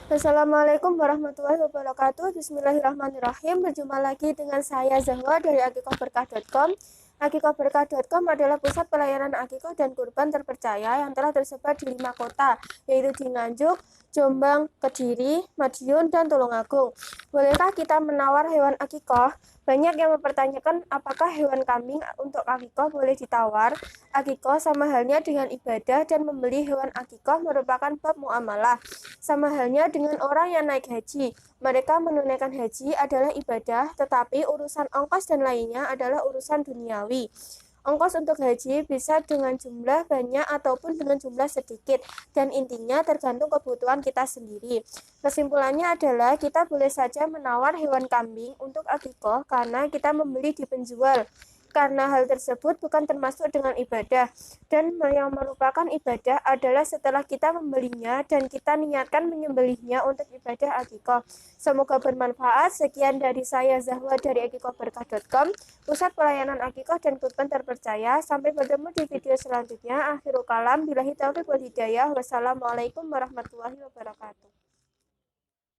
Assalamualaikum warahmatullahi wabarakatuh. Bismillahirrahmanirrahim. Berjumpa lagi dengan saya Zahwa dari akikohberkah.com. Akikohberkah.com adalah pusat pelayanan akikoh dan kurban terpercaya yang telah tersebar di 5 kota, yaitu di Nganjuk, Jombang, Kediri, Madiun, dan Tulungagung. Bolehkah kita menawar hewan akikoh? Banyak yang mempertanyakan apakah hewan kambing untuk akikoh boleh ditawar. Akikoh sama halnya dengan ibadah, dan membeli hewan akikoh merupakan bab muamalah. Sama halnya dengan orang yang naik haji. Mereka menunaikan haji adalah ibadah, tetapi urusan ongkos dan lainnya adalah urusan duniawi. Ongkos untuk haji bisa dengan jumlah banyak ataupun dengan jumlah sedikit, dan intinya tergantung kebutuhan kita sendiri. Kesimpulannya adalah kita boleh saja menawar hewan kambing untuk akikoh karena kita membeli di penjual. Karena hal tersebut bukan termasuk dengan ibadah, dan yang merupakan ibadah adalah setelah kita membelinya dan kita niatkan menyembelihnya untuk ibadah akikoh. Semoga bermanfaat. Sekian dari saya Zahwa dari akikohberkah.com, pusat pelayanan akikoh dan kurban terpercaya. Sampai bertemu di video selanjutnya. Akhirul kalam, billahi taufiq wal hidayah. Wassalamualaikum warahmatullahi wabarakatuh.